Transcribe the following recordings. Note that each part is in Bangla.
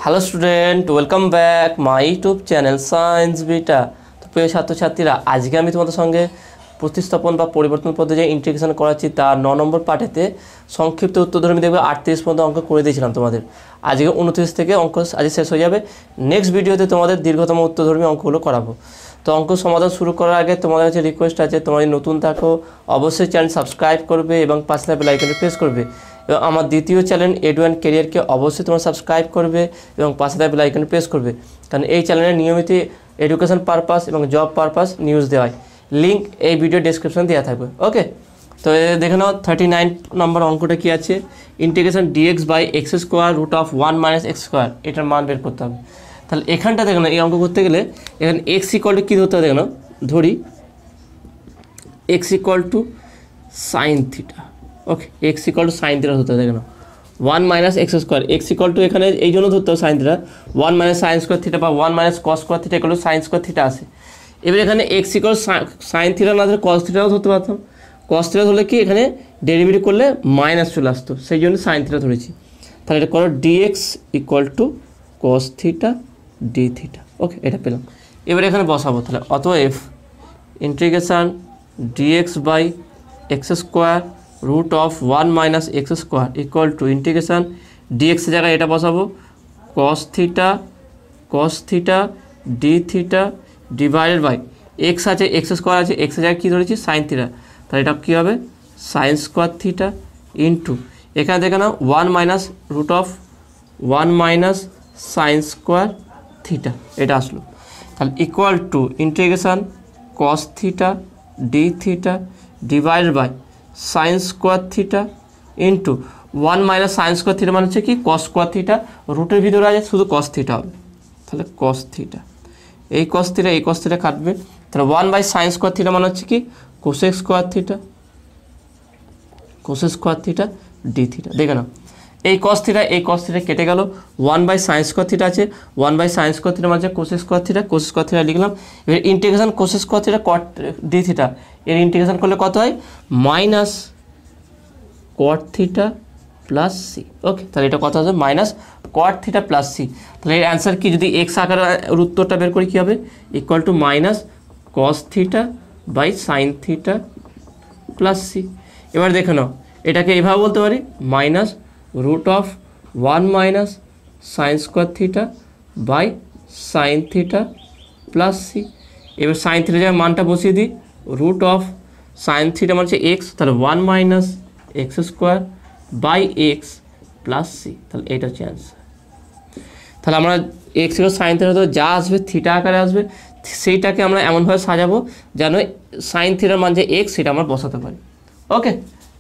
Hello student, welcome back my YouTube channel science beta. তো প্রিয় ছাত্রছাত্রীরা, আজকে আমি তোমাদের সঙ্গে প্রতিস্থাপন বা পরিবর্তন পদ্ধতি যে ইন্টিগ্রেশন করাচ্ছি তার 9 নম্বর পার্টেতে সংক্ষিপ্ত উত্তরধর্মী দেখবে 38 পর্যন্ত অঙ্ক করে দিয়েছিলাম তোমাদের। আজকে 29 থেকে অঙ্ক আজ শেষ হয়ে যাবে। নেক্সট ভিডিওতে তোমাদের দীর্ঘতম উত্তরধর্মী অঙ্কগুলো করাবো। তো অঙ্ক সমাধান শুরু করার আগে তোমাদের কাছে রিকোয়েস্ট আছে, তোমরা নতুন থাকো অবশ্যই চ্যানেল সাবস্ক্রাইব করবে এবং পাশে বেল আইকনে প্রেস করবে। এবং আমার দ্বিতীয় চ্যানেল এডু অ্যান্ড ক্যারিয়ারকে অবশ্যই তোমরা সাবস্ক্রাইব করবে এবং পাশে বেল আইকনে প্রেস করবে, কারণ এই চ্যানেলে নিয়মিত এডুকেশন পারপাস এবং জব পারপাস নিউজ দেওয়া হয়। লিঙ্ক এই ভিডিও ডেসক্রিপশন দেওয়া থাকবে। ওকে, তো দেখে নাও 39 নম্বর অঙ্কটা কী আছে, integration dx by x square root of 1 minus x square, এটার মান বের করতে হবে। তাহলে এখানটা দেখো না, এই অঙ্ক করতে গেলে এখানে এক্স ইকুয়াল টু কী ধরতে হবে, দেখো না, ধরি x equal to sine theta. Okay, x equal to sine theta ধরতে হবে, দেখো না 1 minus x square, x equal to এখানে এই জন্য ধরতে হবে sine theta, 1 minus sine square theta বা 1 minus cos square theta equal to sign square theta আসে। এবার এখানে এক্স ইকুয়াল সাইন থিটা না ধরে কস থিটাও ধরতে পারতাম। কস থিটা ধরলে কি এখানে ডেরিভেটিভ করলে মাইনাস চলে আসতো, সেই জন্য সাইন থিটা ধরেছি। তাহলে এটা করো dx equal to cos theta D theta. Okay, এটা পেলাম। এবার এখানে বসাবো, তাহলে অতএব integration dx by x square root of 1 minus x square equal to integration ডিএক্সের জায়গায় এটা বসাবো cos theta D theta divided by x আছে, এক্স স্কোয়ার আছে, এক্সের জায়গায় কী ধরেছি সাইন থিটা, তাহলে এটা কী হবে সাইন স্কোয়ার থিটা ইন্টু এখানে দেখে নাও 1 minus root of 1 minus sine square theta, এটা আসলো। তাহলে equal to integration cos theta D theta divided by sine square theta into 1 minus sine square theta মানে হচ্ছে কি কস স্কোয়ার থিটা, রুটের ভিতরে আছে শুধু কস থিটা হবে, তাহলে কস থিটা, এই কস থিটা কাটবে, তাহলে 1 বাই সাইন স্কোয়ার থিটা মানে হচ্ছে কি cosec square theta D theta. দেখে নাও এই কস থিটা কেটে গেল, 1 বাই সাইন স্কোয়ার থিটা আছে, 1 বাই সাইন স্কোয়ার থিটা মানে হচ্ছে কোসেক স্কোয়ার থিটা লিখলাম। এবার integration cosec square theta cot d theta, এর ইন্টিগ্রেশন করলে কত হয় minus cot theta plus C. Okay, তাহলে এটা কত হবে minus cot theta plus C. তাহলে এর অ্যান্সার কি, যদি এক্স আকারে উত্তরটা বের করি কী হবে, equal to minus cos theta by sine theta plus C. এবার দেখে নাও এটাকে এইভাবে বলতে পারি minus root of 1 minus sine square theta by sine theta plus C. এবার সাইন থিটা জায়গায় মানটা বসিয়ে দিই, রুট অফ সাইন থিটা মানে হচ্ছে এক্স, তাহলে 1 minus x square by X plus C, তাহলে এটা হচ্ছে অ্যান্সার। তাহলে আমরা এক্স ইকুয়াল সাইন থিটা তো যা আসবে থিটা আকারে আসবে, সেইটাকে আমরা এমনভাবে সাজাবো যেন সাইন থিটার মান যে এক্স সেটা আমরা বসাতে পারি। ওকে,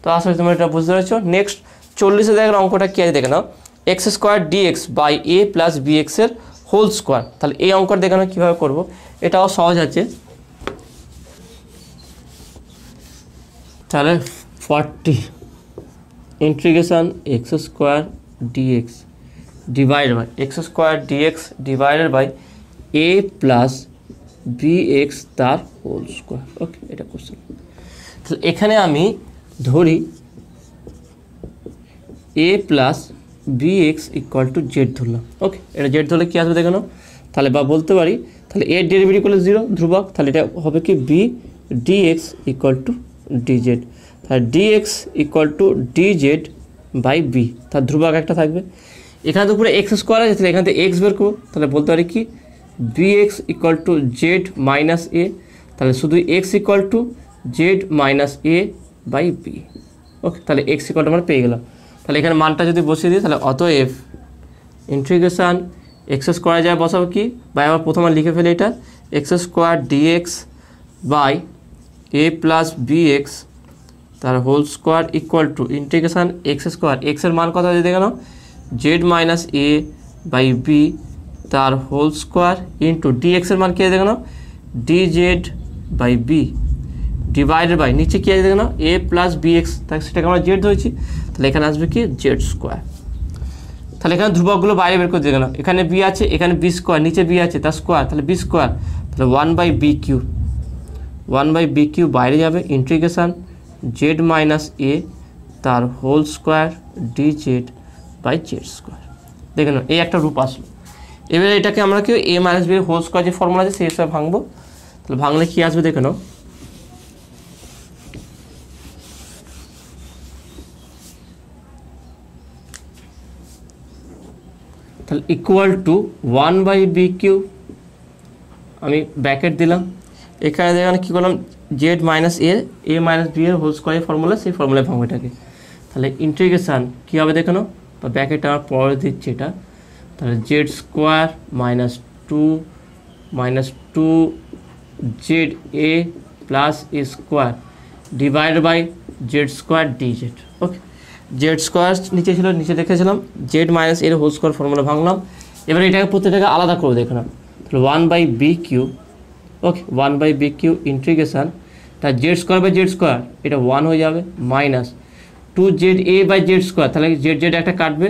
তো আসলে তোমরা এটা বুঝতে পেরেছো। নেক্সট 40 দেখেন অঙ্কটা কী আছে, দেখে নাও x square dx by a plus b এক্সের হোল স্কোয়ার। তাহলে এই অঙ্কটা দেখে নাও কীভাবে করবো, এটাও সহজ আছে। তাহলে 40 integration x square dx divided by x square dx divided by a plus b x তার হোল স্কোয়ার। ওকে, এটা কোশ্চেন। তাহলে এখানে আমি ধরি a plus b x equal to z ধরলাম। ওকে, এটা জেড ধরলে কী আসবে দেখে নাও, তাহলে বা বলতে পারি তাহলে এর ডেরিভেটিভ করলে 0 ধ্রুবক, তাহলে এটা হবে কি b dx equal to dz, তাহলে dx equal to dz by b, তার ধ্রুবক একটা থাকবে। এখানে তো পুরো এক্স স্কোয়ার আছে, তাহলে এখান থেকে এক্স বের করবো, তাহলে বলতে পারি কি b x equal to z minus a, তাহলে শুধু x equal to z minus a by b. Okay, তাহলে এক্স ইকুয়াল টু আমরা পেয়ে গেলাম। তাহলে এখানে মানটা যদি বসিয়ে দিই, তাহলে অতএব ইন্টিগ্রেশন এক্স স্কোয়ার যায় বসাবো কি, বা আবার প্রথমে লিখে ফেলে এটা x square dx by a plus b x তার whole square equal to integration x square, এক্সের মান কত আছে দেখে নাও z minus a by b তার হোল স্কোয়ার ইন্টু ডিএক্সের মান কী আছে দেখে নাও dz by b divided by নিচে কী আছে দেখে নাও এ প্লাস বি এক্স, তাই সেটাকে আমরা জেড ধরেছি, তাহলে এখানে আসবে কি জেড স্কোয়ার। তাহলে এখানে ধ্রুবকগুলো বাইরে বের করে দেখে নাও, এখানে বি আছে, এখানে বি স্কোয়ার, নিচে বি আছে তার স্কোয়ার, তাহলে বি স্কোয়ার, তাহলে 1 বাই বি কিউ বাইরে যাবে, ইন্টিগ্রেশন জেড মাইনাস এ তার whole square D Z by Z square. দেখে নাও এই একটা রূপ আসলো। এবারে এটাকে আমরা কি এ মাইনাস বি এর হোল স্কোয়ার যে ফর্মুলা আছে সেই হিসাবে ভাঙবো। তাহলে ভাঙলে কি আসবে দেখে নাও, তাহলে ইকুয়াল টু 1/b³ আমি ব্র্যাকেট দিলাম, এখানে দেখেন কী করলাম জেড মাইনাস এ মাইনাস বি এর হোল স্কোয়ার ফর্মুলা, সেই ফর্মুলায় ভাঙবো এটাকে। তাহলে ইন্টিগ্রেশান কী হবে দেখে নাও, বা ব্র্যাকেটটা আমার পরে দিচ্ছি এটা, তাহলে Z square -2 Z A plus A square divide by Z square DZ. Okay, Z square নিচে ছিল, নিচে দেখেছিলাম জেড মাইনাস এর হোল স্কোয়ার ফর্মুলা ভাঙলাম। এবার এটাকে প্রত্যেকটাকে আলাদা করে দেখে নাও, তাহলে 1/b³, ওকে 1/b³ ইন্টিগ্রেশান, তার Z square by Z square এটা 1 হয়ে যাবে, মাইনাস 2ZA/Z², তাহলে জেড একটা কাটবে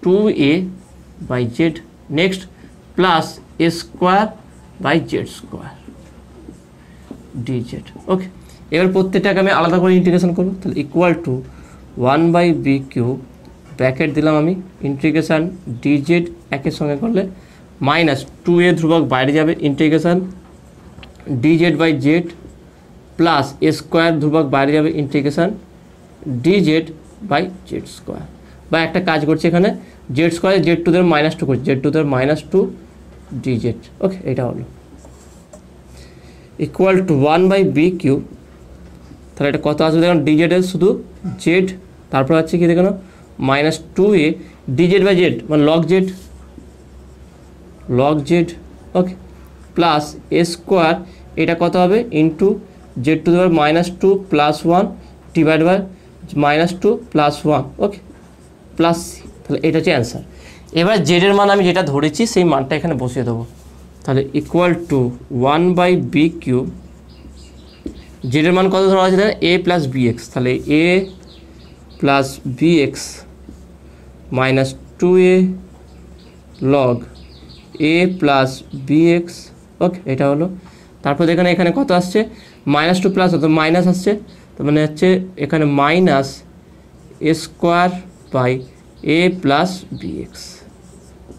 2A/Z, next plus A² by Z² dz. Okay, এবার প্রত্যেকটাকে আমি আলাদা করে ইন্টিগ্রেশন করবো, তাহলে ইকুয়াল টু 1/b³ ব্র্যাকেট দিলাম আমি, ইন্টিগ্রেশান ডিজেড একের সঙ্গে করলে মাইনাস 2A ধ্রুবক বাইরে যাবে, ইন্টিগ্রেশান dz/z প্লাস A² ধ্রুবক বাইরে যাবে, ইন্টিগ্রেশান dz/z²। বা একটা কাজ করছি এখানে z² z⁻² করছি, z⁻² dz। ওকে, এটা হলো ইকুয়াল টু 1/b³, তাহলে এটা কত আসবে দেখুন, dz এর শুধু z, তারপর হচ্ছে কি দেখুন -2a dz/z মানে log z, ওকে প্লাস A² এটা কত হবে into z⁻² plus 1 divide by -2 plus 1, okay plus C. তাহলে এটা হচ্ছে অ্যান্সার। এবার জেডের মান আমি যেটা ধরেছি সেই মানটা এখানে বসিয়ে দেবো, তাহলে ইকুয়াল টু 1/b³, জেডের মান কত ধরা আছে a প্লাস bx, তাহলে a plus bx minus 2a log a plus bx, ওকে এটা হলো। তারপর দেখেন এখানে কত আসছে -2 প্লাস অত মাইনাস আসছে, তো মানে হচ্ছে এখানে minus A² by a plus bx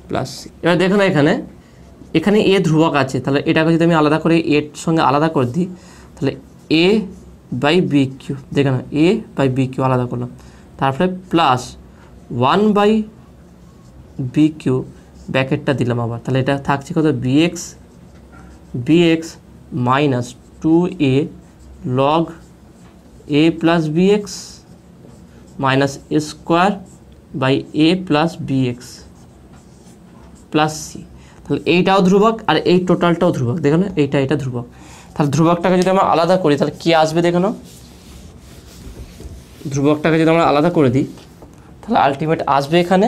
plus C. এবার দেখো না এখানে এ ধ্রুবক আছে, তাহলে এটাকে যদি আমি আলাদা করে এর সঙ্গে আলাদা করে দিই, তাহলে a/b³ দেখে না a/b³ আলাদা করলাম, তারপরে প্লাস 1/b³ ব্র্যাকেটটা দিলাম আবার, তাহলে এটা থাকছে কত bx minus 2a log a plus bx minus A² by a plus bx plus C. তাহলে এইটাও ধ্রুবক আর এই টোটালটাও ধ্রুবক, দেখো না এটা ধ্রুবক। তাহলে ধ্রুবকটাকে যদি আমরা আলাদা করি তাহলে কী আসবে দেখো না, ধ্রুবকটাকে যদি আমরা আলাদা করে দিই তাহলে আলটিমেট আসবে এখানে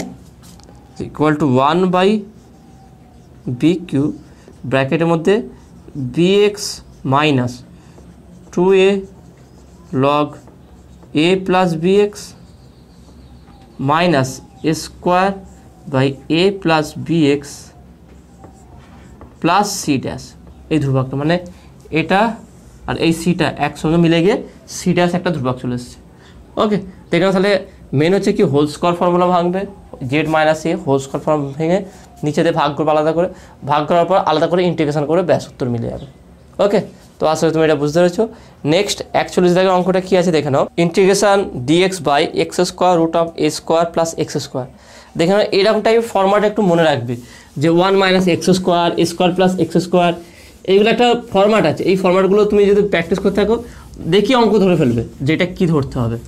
ইকুয়াল টু 1/b³ ব্র্যাকেটের মধ্যে bx minus 2a log a plus bx minus A² by a plus bx plus C dash. এই ধ্রুবকটা মানে এটা আর এই সিটা একসঙ্গে মিলে গিয়ে সি ড্যাশ একটা ধ্রুবক চলে এসছে। ওকে, দেখুন তাহলে মেন হচ্ছে কি হোল স্কোয়ার ফর্মুলা ভাঙবে, জেড মাইনাস এ হোল স্কোয়ার ফর্ম ভেঙে নিচে দিয়ে ভাগ করবে, আলাদা করে ভাগ করার পর আলাদা করে ইন্টিগ্রেশন করে ব্যাস উত্তর মিলে যাবে। ওকে, তো আসলে তুমি এটা বুঝতে পেরেছো। নেক্সট 41 দাগের অঙ্কটা কী আছে দেখে নাও, integration dx/x² root of a² plus x²। দেখে নাও এরকম টাইপের ফর্মাট একটু মনে রাখবে যে 1 minus x² a² plus x², এইগুলো একটা ফর্ম্যাট আছে। এই ফর্ম্যাটগুলো তুমি যদি প্র্যাকটিস করতে থাকো দেখি অঙ্ক ধরে ফেলবে যে এটা কী ধরতে হবে।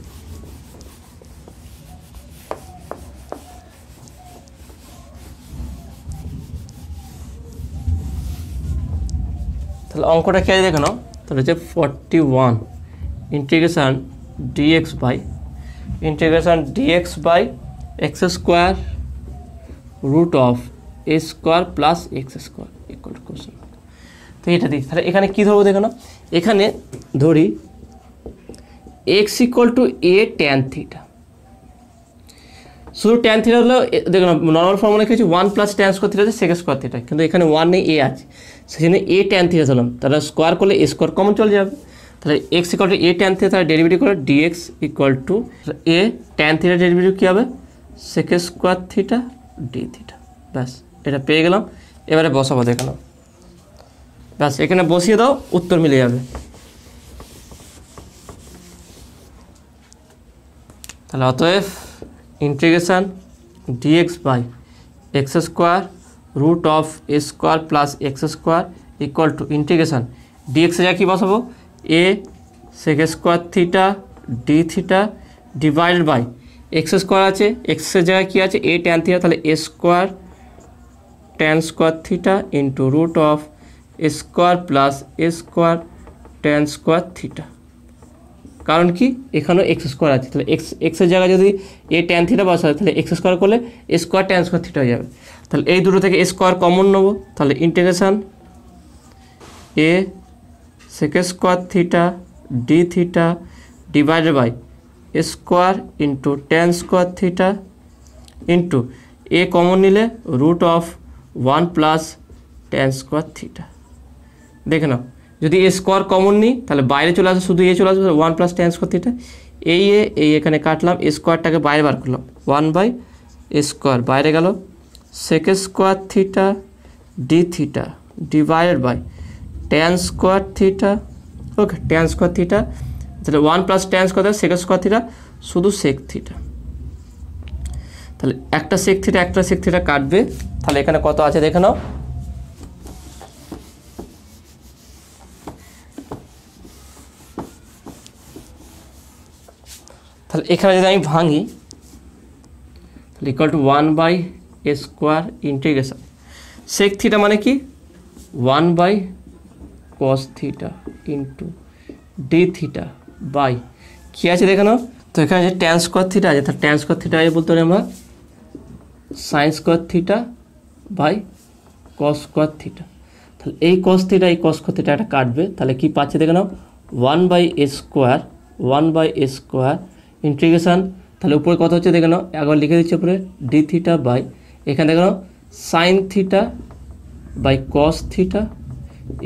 তাহলে অঙ্কটা খেয়ে দেখে নাও, তাহলে হচ্ছে 41 integration dx by x² root of a² plus x² equal to question. তো এটা দিই, তাহলে এখানে কী ধরবো দেখো না, এখানে ধরি x equal to a tan theta. শুধু tan থিটা হলো দেখো না নর্মাল ফর্মুলা কিছু 1 প্লাস tan স্কোয়ার থিটা আছে sec² থিটা, কিন্তু এখানে 1 নেই a আছে, সেখানে a tan থিটা ধরলাম, তাহলে স্কোয়ার করলে a² কমন চলে যাবে, তাহলে x equal to a tan theta, তাহলে ডেরিভেটিভ করে dx equal to a tan theta derivative কী হবে sec² থিটা ডি থিটা। ব্যাস এটা পেয়ে গেলাম। এবারে বসাবো দেখে নাও, ব্যাস এখানে বসিয়ে দাও, উত্তর মিলে যাবে। তাহলে অতএব integration dx by x square root of A square plus x square equal to integration ডিএক্সে যা কী বসাবো, a sec square theta D theta divided by x square আছে, এক্সের জায়গায় কী আছে, এ ট্যান থিটা, তাহলে a square tan square theta into root of A square plus A square tan square theta. কারণ কি এখানেও এক্স স্কোয়ার আছে, তাহলে এক্সের জায়গায় যদি এ ট্যান থিটা বসা হয় তাহলে এক্স স্কোয়ার করলে এ স্কোয়ার ট্যান স্কোয়ার থিটা হয়ে যাবে। তাহলে এই দুটো থেকে এ স্কোয়ার কমন নেবো, তাহলে integration a sec square theta D theta divided by A square into tan square theta into a common নিলে root of 1 plus tan square theta. দেখে নাও যদি এ স্কোয়ার কমন নিই তাহলে বাইরে চলে আসবে, শুধু এ চলে আসবে 1 প্লাস ট্যান স্কোয়ার থিটা, এই এখানে কাটলাম, এ স্কোয়ারটাকে বাইরে বার করলাম, 1 বাই এ স্কোয়ার বাইরে গেল, sec square theta D theta divided by tan square theta. Okay, tan square theta, তাহলে 1 plus tan square sec square theta, শুধু সেক থিটা। তাহলে একটা সেক থিটা কাটবে, তাহলে এখানে কত আছে দেখে নাও, তাহলে এখানে যদি আমি ভাঙি তাহলে equal to 1 by A square integration sec theta মানে কি 1 by cos theta into d theta by কী আছে দেখে নাও, তো এখানে যে ট্যান স্কোয়ার থিটা আছে, তাহলে ট্যান স্কোয়ার থিটা আছে বলতে পারি আমরা sine square theta by cos square theta. তাহলে এই কস থিটা এই কস স্কোয়ার থিটা একটা কাটবে, তাহলে কি পাচ্ছে দেখে নাও 1 বাই এ স্কোয়ার ইন্টিগ্রেশন, তাহলে উপরে কত হচ্ছে দেখে নাও, একবার লিখে দিচ্ছে উপরে ডি থিটা বাই এখানে দেখে নাও sine theta by cos theta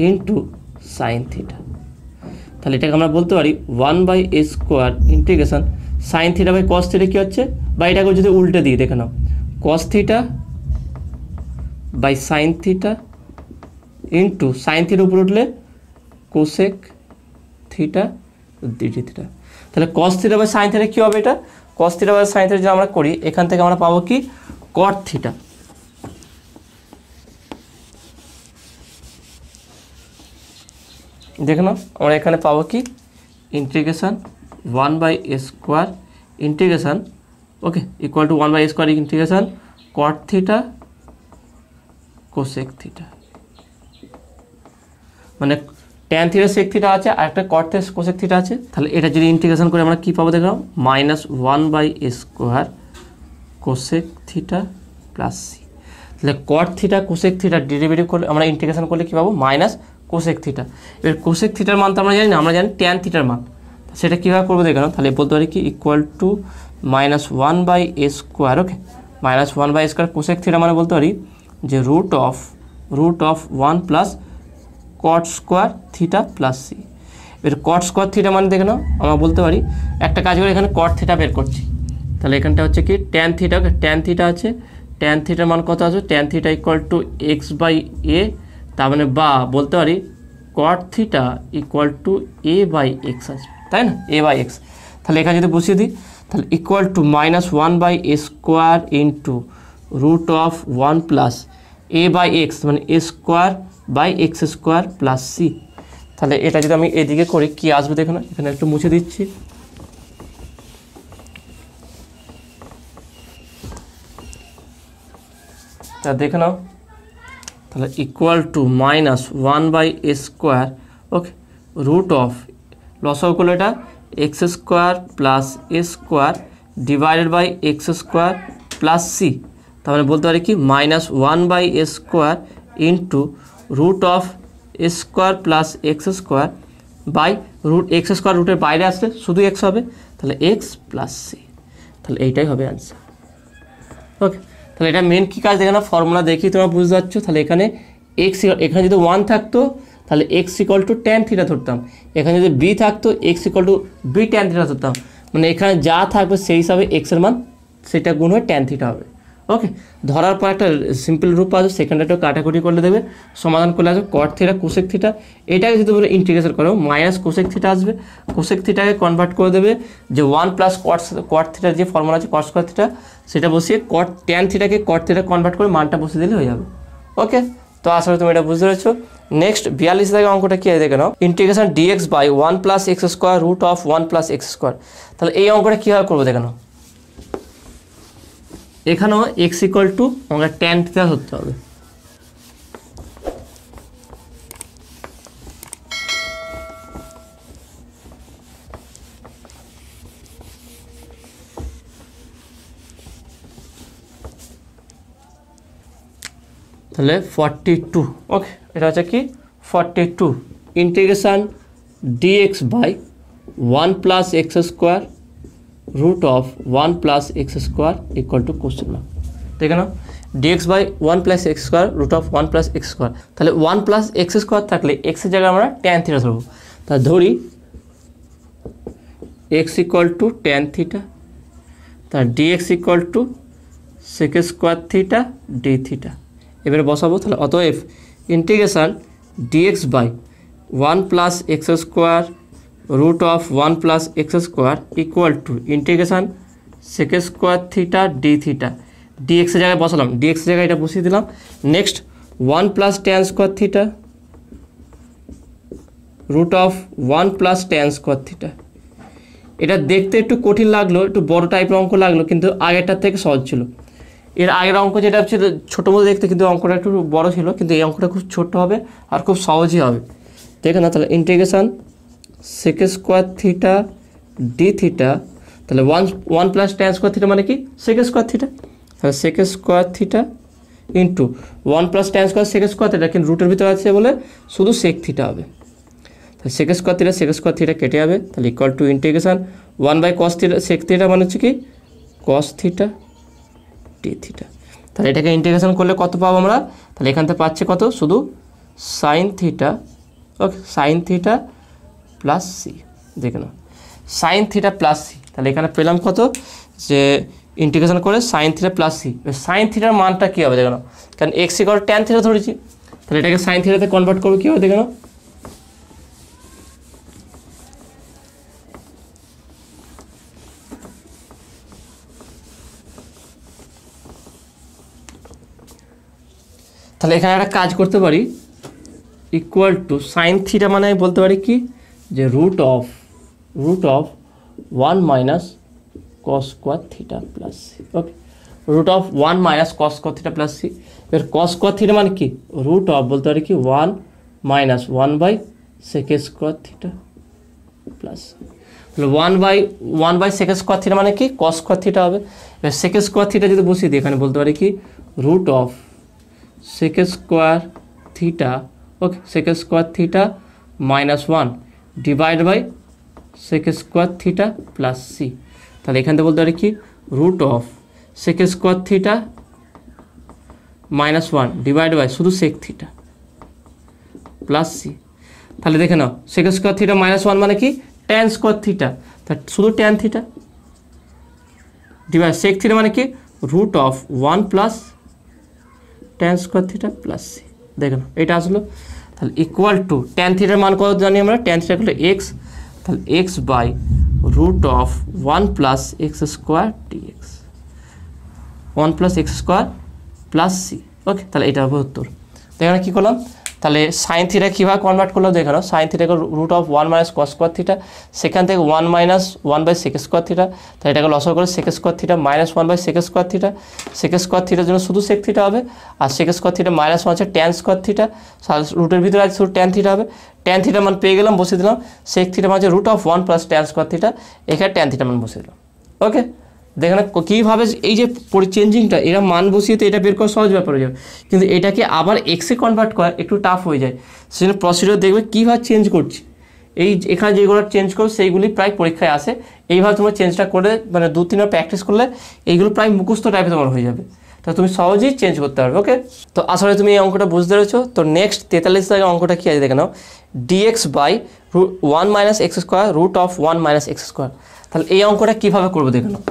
into sine theta. তাহলে এটাকে আমরা বলতে পারি 1 by A square integration sine theta by cos theta কী হচ্ছে, বা এটাকে যদি উল্টে দিই দেখে নাও cos theta by sine theta into sine theta উপরে উঠলে কোসেক থিটা ডি থিটা। তাহলে cos theta by sine theta কী হবে, এটা cos theta by sine theta যদি আমরা করি এখান থেকে আমরা পাবো কি কট থিটা। দেখে নাও আমরা এখানে পাবো কি integration 1 by A square integration okay equal to 1 by A square integration cot theta cosec theta, মানে ট্যান থিটা সেক থিটা আছে আর একটা কট থিটা কোসেক থিটা আছে। তাহলে এটা যদি ইন্টিগ্রেশন করে আমরা কী পাবো দেখো -1 by A square cosec theta plus C. তাহলে cot theta cosec theta derivative করলে আমরা ইন্টিগ্রেশন করলে কী পাবো মাইনাস কোসেক থিটা। এবার কোসেক থিটার মান তো আমরা জানি না, আমরা জানি ট্যান থিটার মান, সেটা কীভাবে করবো দেখে নাও, তাহলে বলতে পারি কি equal to -1 by A square okay -1 by A square cosec theta মানে বলতে পারি যে root of 1 plus cot square theta plus C. এর কট স্কোয়ার থিটা মানে দেখে নাও আমরা বলতে পারি একটা কাজ করে এখানে কট থিটা বের করছি, তাহলে এখানটা হচ্ছে কি ট্যান থিটা, ট্যান থিটা আছে, ট্যান থিটার মান কত আছে, tan theta equal to x by a, তার মানে বা বলতে পারি cot theta equal to a by x আসবে, তাই না, এ বাই এক্স। তাহলে এখানে যদি বসিয়ে দিই তাহলে equal to -1 by A square into root of 1 plus a by x মানে a square by x square plus C. তাহলে এটা যদি আমি এদিকে করি কি আসবে দেখো না, এখানে একটু মুছে দিচ্ছি, তা দেখে নাও তাহলে equal to -1 by A square okay root of লসাগু করলে এটা x square plus A square divided by x square plus C. তাহলে বলতে পারি কি -1 by A square into root of A square plus x square by root X square রুটের বাইরে আসলে শুধু এক্স হবে, তাহলে এক্স প্লাস সি। তাহলে এইটাই হবে অ্যান্সার ওকে। তাহলে এটা মেন কী কাজ দেখে না, ফর্মুলা দেখি তোমরা বুঝতে পারছো। তাহলে এখানে এক্স এখানে যদি 1 থাকতো তাহলে x equal to tan theta ধরতাম, এখানে যদি বি থাকতো X equal to B tan theta ধরতাম, মানে এখানে যা থাকবে সেই হিসাবে এক্সের মান সেটা গুণ হয়ে ট্যান থিটা হবে ওকে, ধরার পর একটা সিম্পল রূপ আছে, সেকেন্ডটা কাটাকুটি করলে দেবে, সমাধান করলে আসবে কট থিটা কোসেক থিটা। এটাকে যদি তোমরা ইন্টিগ্রেশন করো মাইনাস কোসেক থিটা আসবে, কোসেক থিটাকে কনভার্ট করে দেবে যে 1 প্লাস কট থিটার যে ফর্মুলা আছে কট স্কোয়ার থিটা, সেটা বসিয়ে কট ট্যান থিটাকে কট থিটা কনভার্ট করে মানটা বসিয়ে দিলে হয়ে যাবে। ওকে, তো আসলে তুমি এটা বুঝতে পেরেছো। নেক্সট 42 থেকে অঙ্কটা কি আছে দেখে নাও, integration dx by 1 plus x square root of 1 plus x square. তাহলে এই অঙ্কটা কীভাবে করবো দেখে নাও, এখানেও এক্স ইকুয়াল টু আমাকে ট্যান থিটা ধরতে হবে। তাহলে 42, ওকে, এটা হচ্ছে কি 42 integration dx by 1 plus x square root of 1 plus x square equal to question mark. দেখে নাও, dx by 1 plus x square root of 1 plus x square. তাহলে 1 প্লাস এক্স স্কোয়ার থাকলে এক্সের জায়গায় আমরা ট্যান থিটা ধরবো। তাহলে ধরি x equal to tan theta, তার dx equal to sec square theta D theta. এবারে বসাবো, তাহলে অতএব integration dx by 1 plus x square root of 1 plus x square equal to integration sec square theta D theta. ডিএক্সের জায়গায় বসালাম, ডিএক্সের জায়গায় এটা বসিয়ে দিলাম। Next 1 plus tan square theta root of 1 plus tan square theta. এটা দেখতে একটু কঠিন লাগলো, একটু বড় টাইপের অঙ্ক লাগলো, কিন্তু আগেরটার থেকে সহজ ছিল। এর আগের অঙ্ক যেটা ছিল ছোটো মতো দেখতে, কিন্তু অঙ্কটা একটু বড় ছিল, কিন্তু এই অঙ্কটা খুব ছোট্ট হবে আর খুব সহজই হবে। দেখে না, তাহলে integration sec square theta D theta. তাহলে 1 প্লাস ট্যান স্কোয়ার থিটা মানে কি সেক স্কোয়ার থিটা, তাহলে sec square theta into 1 plus tan square sec square theta, কিন্তু রুটের ভিতরে আছে বলে শুধু সেক থিটা হবে। তাহলে সেক স্কোয়ার থিটা কেটে যাবে, তাহলে equal to integration 1 by cos theta, sec theta মানে হচ্ছে কি কস থিটা ডি থিটা। তাহলে এটাকে ইন্টিগ্রেশন করলে কত পাবো আমরা, তাহলে এখান থেকে পাচ্ছে কত, শুধু sine theta, okay, sine theta plus C. দেখে নাও, সাইন থিটা প্লাস সি। তাহলে এখানে পেলাম কত, যে ইন্টিগ্রেশন করে sine theta plus C. Sine থিটার মানটা কী হবে দেখে নাও, কারণ এক্স ইকুয়াল ট্যান থিটা ধরেছি, তাহলে এটাকে সাইন থিটাতে কনভার্ট করবো কী হবে দেখে নাও, তাহলে এখানে একটা কাজ করতে পারি, ইকুয়াল টু সাইন থিটা মানে আমি বলতে পারি কি, যে root of 1 minus cos square theta plus C. Okay, root of 1 minus cos square theta plus C. এবার কস স্কোয়ার থিটা মানে কি, রুট অফ বলতে পারি কি 1 minus 1 by sec square theta plus, তাহলে 1 বাই সেক স্কোয়ার থিটা মানে কি কস স্কোয়ার থিটা হবে। এবার সেক স্কোয়ার থিটা যদি বসিয়ে দিই, এখানে বলতে পারি কি root of sec square theta, okay, sec square theta minus 1 divide by sec square theta plus C. তাহলে এখান থেকে বলতে পারি কি root of sec square theta minus 1 divide by শুধু সেক থিটা প্লাস সি। তাহলে দেখে নাও, সেক স্কোয়ার থিটা মাইনাস 1 মানে কি ট্যান স্কোয়ার থিটা, তাহলে শুধু tan theta divide sec theta মানে কি root of 1 plus tan square theta plus C. দেখে নাও, এটা আসলো। তাহলে ইকুয়াল টু ট্যান থিটার মান কত জানি আমরা, ট্যান থিটা হলো এক্স, তাহলে x by root of 1 plus x square dx, 1 plus x square plus C. Okay, তাহলে এটা হবে উত্তর। তো এখানে কী করলাম, তাহলে সাইন থিটা কীভাবে কনভার্ট করলো দেখে নাও, সাইন থিটাকে root of 1 minus cos square theta, সেখান থেকে 1 minus 1 by sec square theta, তাহলে এটাকে লসাগু করে sec square theta minus 1 by sec square theta. Sec square থিটার জন্য শুধু সেক থিটা হবে, আর সেক স্কোয়ার থিটা মাইনাস 1 হচ্ছে ট্যান স্কোয়ার থিটা, রুটের ভিতরে আছে শুধু ট্যান থিটা হবে। ট্যান থিটার মান পেয়ে গেলাম, বসিয়ে দিলাম। সেক থিটা মানে root of 1 plus tan square theta, এখানে ট্যান থিটার মান বসিয়ে দিলাম। ওকে, দেখেন কীভাবে এই যে চেঞ্জিংটা, এরা মান বসিয়ে তো এটা বের করা সহজ ব্যাপার হয়ে যাবে, কিন্তু এটাকে আবার এক্সে কনভার্ট করা একটু টাফ হয়ে যায়। সেজন্য প্রসিডিওর দেখবে কীভাবে চেঞ্জ করছি, এই এখানে যেগুলো চেঞ্জ করো সেইগুলি প্রায় পরীক্ষায় আসে। এইভাবে তোমার চেঞ্জটা করে মানে 2-3বার প্র্যাকটিস করলে এইগুলো প্রায় মুখস্থ টাইপে তোমার হয়ে যাবে, তো তুমি সহজেই চেঞ্জ করতে পারবে। ওকে, তো আসলে তুমি এই অঙ্কটা বুঝতে পেরেছো। তো নেক্সট 43 থেকে অঙ্কটা কী আছে দেখে নাও, dx by 1 minus x square root of 1 minus x square. তাহলে এই অঙ্কটা কীভাবে করবো দেখে নাও,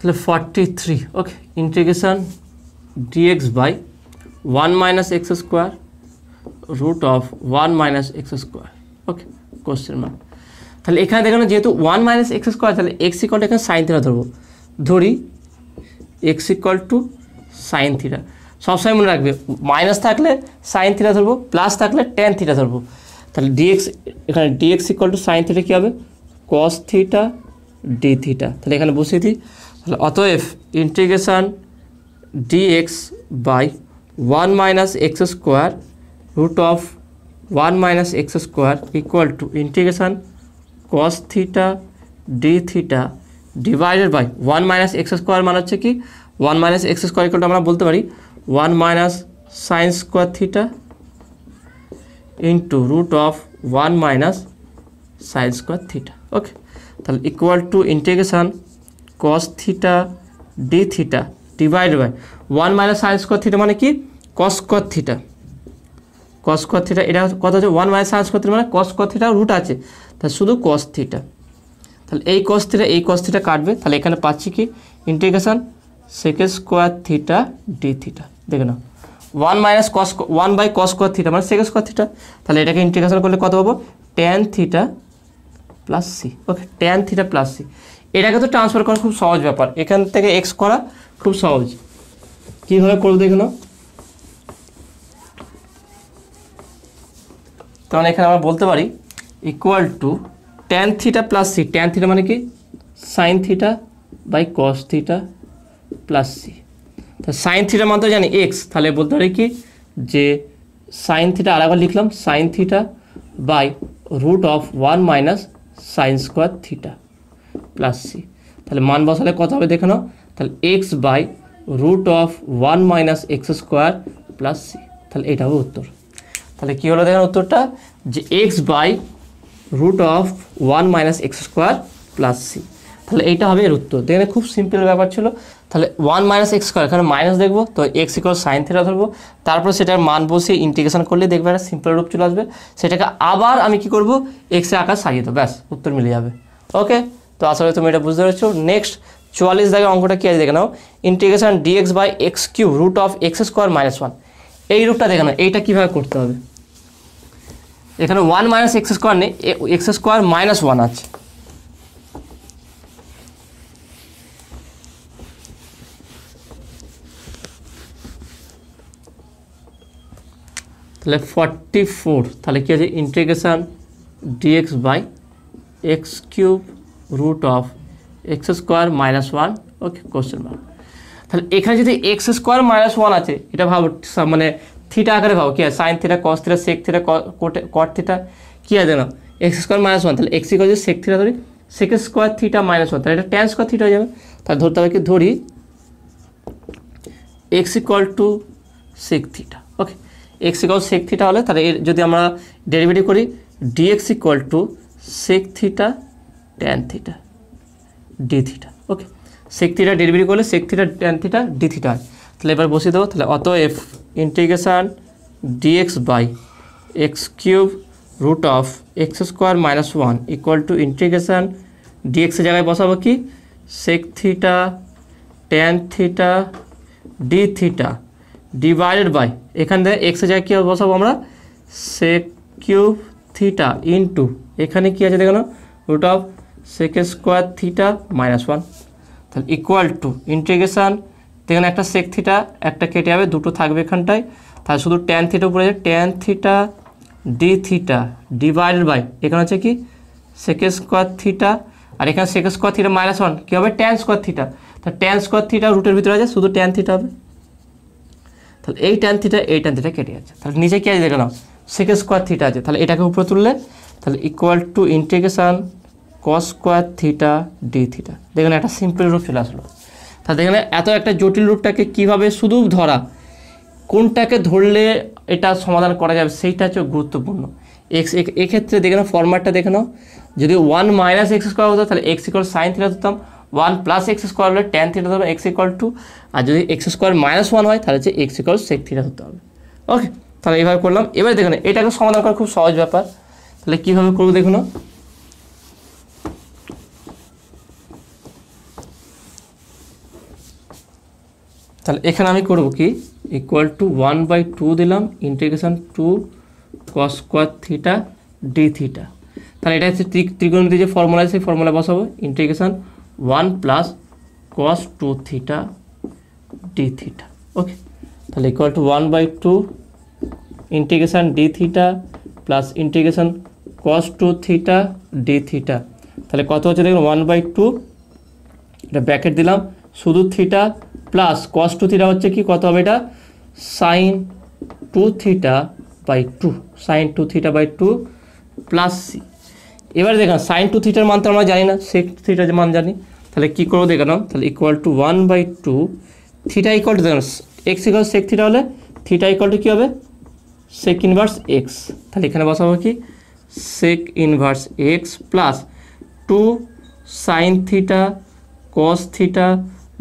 তাহলে 43 okay integration dx by 1 minus x square root of 1 minus x square okay question mark. তাহলে এখানে দেখুন যেহেতু 1 মাইনাস এক্স স্কোয়ার তাহলে এক্স ইকুয়াল টু এখানে সাইন থিটা ধরবো, ধরি x equal to sine theta. সবসময় মনে রাখবে মাইনাস থাকলে সাইন থিটা ধরবো, প্লাস থাকলে ট্যান থিটা ধরবো। তাহলে ডিএক্স এখানে dx equal to sine theta কী হবে কস থিটা ডি থিটা। তাহলে এখানে বসিয়ে দিই। তাহলে অতএব integration dx by 1 minus x square root of 1 minus x square equal to integration cos theta D theta divided by 1 minus x square মানে হচ্ছে কি 1 minus x square equal to আমরা বলতে পারি 1 minus sine square theta into root of 1 minus sine square theta okay. তাহলে equal to integration cos theta D theta divided by 1 minus sine square theta মানে কি কস স্কোয়ার থিটা, কস স্কোয়ার থিটা এটা কত হচ্ছে 1 মাইনাস সাইন স্কোয়ার থিটা মানে কস স্কোয়ার থিটা রুট আছে তাহলে শুধু কস থিটা। তাহলে এই কস থিটা কাটবে। তাহলে এখানে পাচ্ছি কি integration second square theta D theta. দেখে নাও 1 minus cos 1 by cos square theta মানে সেকেন্ড স্কোয়ার থিটা। তাহলে এটাকে ইন্টিগ্রেশন করলে কত পাবো tan theta plus C okay tan theta plus C. এটাকে তো ট্রান্সফার করা খুব সহজ ব্যাপার, এখান থেকে এক্স করা খুব সহজ। কীভাবে করবো দেখে নাও। তাহলে এখানে আমরা বলতে পারি equal to tan theta plus C. Tan theta মানে কি sine theta by cos theta plus C. তা সাইন থিটার মান তো জানি এক্স, তাহলে বলতে পারি কি যে সাইন থিটা আরেকবার লিখলাম sine theta by root of 1 minus sine square theta plus C. তাহলে মান বসালে কত হবে দেখে নাও। তাহলে x by root of 1 minus x square plus C. তাহলে এটা হবে উত্তর। তাহলে কী হলো দেখেন উত্তরটা যে X by root of 1 minus x square plus C. তাহলে এইটা হবে এর উত্তর। দেখেন খুব সিম্পল ব্যাপার ছিল। তাহলে 1 মাইনাস এক্স স্কোয়ার এখানে মাইনাস দেখবো তো এক্স ইকুয়াল সাইন থিটা ধরবো, তারপর সেটার মান বসিয়ে ইন্টিগ্রেশন করলে দেখবে একটা সিম্পল রূপ চলে আসবে। সেটাকে আবার আমি কি করব এক্সের আকার সাজিয়ে দেবো, ব্যাস উত্তর মিলে যাবে। ওকে, তো আসলে তুমি এটা বুঝতে পেরেছো। নেক্সট 44 দাগের অঙ্কটা কি আছে দেখে নাও। Integration dx by x cube root of x square minus 1। এই রূপটা দেখে নাও, এইটা কীভাবে করতে হবে। এখানে 1 মাইনাস এক্স স্কোয়ার নেই, এক্স স্কোয়ার মাইনাস 1 আছে। তাহলে 44 তাহলে কী আছে integration dx by x cube root of x square minus 1 okay question mark. তাহলে এখানে যদি এক্স স্কোয়ার মাইনাস 1 আছে এটা ভাবো মানে থিটা আকারে ভাবো কি আছে sine theta cos theta sec theta cot theta কী আছে না এক্স স্কোয়ার মাইনাস 1। তাহলে এক্স ইকুয়াল যদি সেক থিটা ধরি সেক স্কোয়ার থিটা মাইনাস 1 তাহলে এটা ট্যান স্কোয়ার থিটা হয়ে যাবে। তাহলে ধরতে হবে কি ধরি x equal to sec theta okay. X equal sec theta হলে তাহলে এর যদি আমরা ডেরিভেটিভ করি dx equal to sec theta tan theta D theta okay. Sec theta derivative করলে sec theta tan theta D theta হয়। তাহলে এবার বসিয়ে দেবো। তাহলে অতএব integration dx by x cube root of x square minus 1 equal to integration ডিএক্সের জায়গায় বসাবো কি sec theta tan theta D theta divided by এখান থেকে এক্সের জায়গায় কী বসাবো আমরা সেক কিউব থিটা ইন্টু এখানে কী আছে দেখো না root of sec square theta minus 1। তাহলে ইকুয়াল টু ইন্টিগ্রেশন দেখেন একটা সেক থিটা একটা কেটে যাবে দুটো থাকবে এখানটায়। তাহলে শুধু ট্যান থিটা উপরে যাবে tan theta D theta divided by এখানে হচ্ছে কি সেক স্কোয়ার থিটা আর এখানে সেক স্কোয়ার থিটা মাইনাস 1 কী হবে ট্যান স্কোয়ার থিটা। তাহলে ট্যান স্কোয়ার থিটা রুটের ভিতরে আছে শুধু ট্যান থিটা হবে। তাহলে এই ট্যান থিটা কেটে যাচ্ছে। তাহলে নিচে কী আছে দেখে নাও সেক স্কোয়ার থিটা আছে। তাহলে এটাকে উপরে তুললে তাহলে equal to integration cos square theta D theta. দেখেন একটা সিম্পল রূপ চলে আসলো। তাহলে দেখেন এত একটা জটিল রূপটাকে কীভাবে শুধু ধরা কোনটাকে ধরলে এটা সমাধান করা যাবে সেইটা হচ্ছে গুরুত্বপূর্ণ। এক্স এক্ষেত্রে দেখে নাও ফরম্যাটটা দেখে নাও যদি 1 মাইনাস এক্স স্কোয়ার হতো তাহলে এক্স ইকুয়াল সাইন থিটা ধরতাম 1 প্লাস এক্স স্কোয়ার হলে ট্যান থিটা ধরতাম এক্স ইকুয়াল টু আর যদি এক্স স্কোয়ার মাইনাস 1 হয় তাহলে হচ্ছে এক্স ইকুয়াল সেক থিটা ধরতে হবে। ওকে, তাহলে এইভাবে করলাম। এবার দেখুন এটাকে সমাধান করা খুব সহজ ব্যাপার। তাহলে কীভাবে করবো দেখুন তাহলে এখানে আমি করব কি ইকুয়াল টু 1/2 দিলাম integration 2 cos square theta D theta. তাহলে এটা হচ্ছে ত্রিকোণমিতির যে ফর্মুলা আছে সেই ফর্মুলা বসাবো integration 1 plus cos 2 theta D theta. Okay, তাহলে equal to 1/2 integration d theta plus integration cos 2 theta D theta. তাহলে কত হচ্ছে দেখুন 1/2, এটা ব্র্যাকেট দিলাম, শুধু থিটা প্লাস cos 2 থিটা হচ্ছে কি কত হবে এটা sin 2 theta by 2, sin 2 theta by 2 plus C. এবার দেখুন sin 2 থিটার মান তো আমরা জানি না, sec থিটার মান জানি। তাহলে কী করবো দেখালাম, তাহলে equal to 1/2 theta equal to দেখুন এক্স ইকুয়াল sec থিটা হলে থিটা ইকুয়াল টু কী হবে sec ইনভার্স এক্স। তাহলে এখানে বসাবো কি sec inverse x plus 2 sin theta cos theta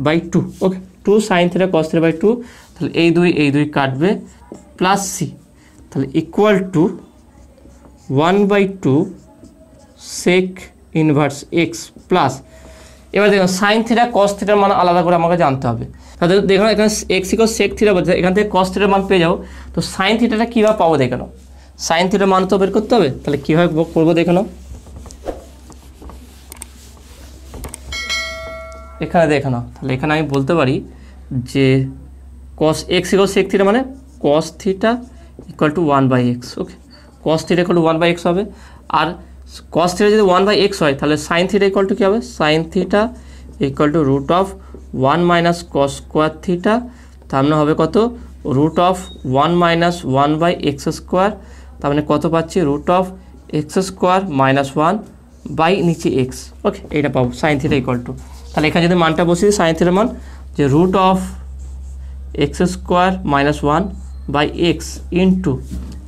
by 2। Okay, 2 sin theta cos theta by 2। তাহলে এই দুই কাটবে প্লাস সি। তাহলে equal to 1/2 sec inverse x plus, এবার দেখুন সাইন থিটা cos থিটার মান আলাদা করে আমাকে জানতে হবে। তাহলে দেখুন এখানে এক্স ইকুয়াল sec থিটা বলছে, এখান থেকে cos থিটার মান পেয়ে যাবো। তো সাইন থিটাটা কীভাবে পাবো দেখে নাও, সাইন থিটার মান তো বের করতে হবে। তাহলে কীভাবে করবো দেখে নাও, এখানে দেখে নাও। তাহলে এখানে আমি বলতে পারি যে cos x equal sec theta মানে cos theta equal two 1/x। ওকে, cos theta equal two 1/x হবে, আর cos থিটা যদি 1/x হয় তাহলে sin থিটা ইকুয়াল টু কী হবে sin theta equal to root of 1 minus cos square theta, তার মানে হবে কত root of 1 minus 1/x square, তার মানে কত পাচ্ছি root of x square minus 1 by নিচে x। ওকে, এইটা পাবো sin থিটা ইকুয়াল টু, তাহলে এখানে যদি মানটা বসিয়ে sin থিটার মান যে root of x square minus 1 by x into,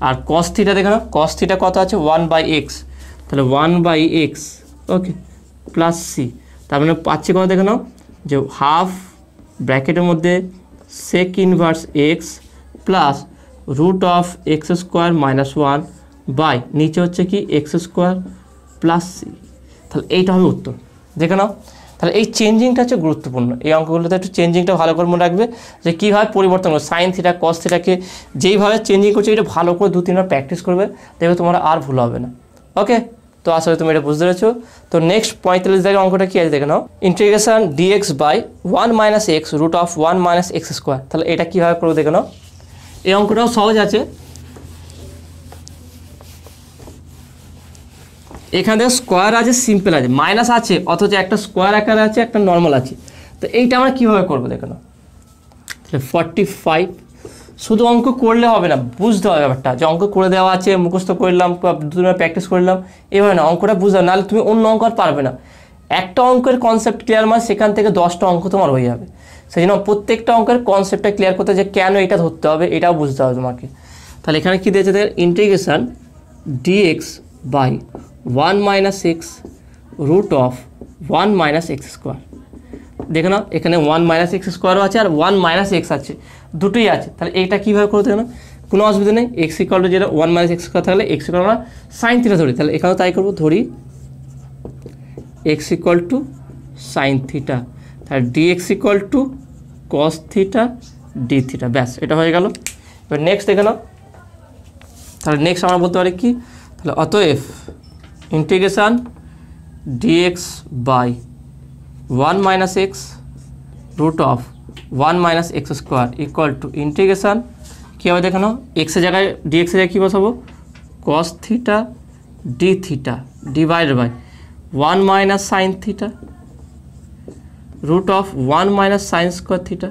আর cos থিটা দেখে নাও cos থিটা কত আছে 1/x, তাহলে 1/x। ওকে, প্লাস সি, তার মানে পাচ্ছি কত দেখে নাও যে হাফ ব্র্যাকেটের মধ্যে sec inverse x plus root of x square minus 1 by নিচে হচ্ছে কি x স্কোয়ার প্লাস সি। তাহলে এইটা হবে উত্তর, দেখে নাও। তাহলে এই চেঞ্জিংটা হচ্ছে গুরুত্বপূর্ণ, এই অঙ্কগুলোতে একটু চেঞ্জিংটা ভালো করে মনে রাখবে যে কীভাবে পরিবর্তন করবে সাইন থিটা cos থিটাকে যেইভাবে চেঞ্জিং করছে এটা ভালো করে 2-3বার প্র্যাকটিস করবে, দেখবে তোমার আর ভুল হবে না। ওকে, তো আসলে তুমি এটা বুঝতে পেরেছো। তো নেক্সট 45 দাগের অঙ্কটা কী আছে দেখে নাও, integration dx by 1 minus x root of 1 minus x square. তাহলে এটা কীভাবে করবো দেখে নাও, এই অঙ্কটাও সহজ আছে। এখান থেকে স্কোয়ার আছে, সিম্পল আছে, মাইনাস আছে অথচ একটা স্কোয়ার আকারে আছে একটা নর্মাল আছে। তো এইটা আমরা কীভাবে করবো দেখে নাও, তাহলে 45 শুধু অঙ্ক করলে হবে না, বুঝতে হবে ব্যাপারটা যে অঙ্ক করে দেওয়া আছে মুখস্থ করলাম 2-3বার প্র্যাকটিস করলাম এভাবে না, অঙ্কটা বুঝতে হবে, নাহলে তুমি অন্য অঙ্ক আর পারবে না। একটা অঙ্কের কনসেপ্ট ক্লিয়ার মানে সেখান থেকে 10টা অঙ্ক তোমার হয়ে যাবে। সেই জন্য প্রত্যেকটা অঙ্কের কনসেপ্টটা ক্লিয়ার করতে যে কেন এটা ধরতে হবে এটাও বুঝতে হবে তোমাকে। তাহলে এখানে কী দিয়েছে দেখেন integration dx by 1 minus x root of 1 minus x square. দেখে নাও এখানে 1 মাইনাস এক্স স্কোয়ারও আছে আর 1 মাইনাস এক্স আছে, দুটোই আছে। তাহলে এইটা কীভাবে করতে না, কোনো অসুবিধা নেই। এক্স ইকুয়াল টু যেটা 1 মাইনাস এক্স স্কোয়ার থাকলে এক্স ইকুয়াল আমরা সাইন থিটা ধরি, তাহলে এখানেও তাই করবো, ধরি x equal to sine theta, তাহলে dx equal to cos theta D theta, ব্যাস এটা হয়ে গেল। এবার নেক্সট দেখে নাও, তাহলে নেক্সট আমরা বলতে পারি কি, তাহলে অতএব integration dx by 1 minus x root of 1 minus x square equal to integration কী হবে দেখে নাও, এক্সের জায়গায় ডিএক্সের জায়গায় কী বসাবো cos theta D theta divided by 1 minus sine theta root of 1 minus sine square theta.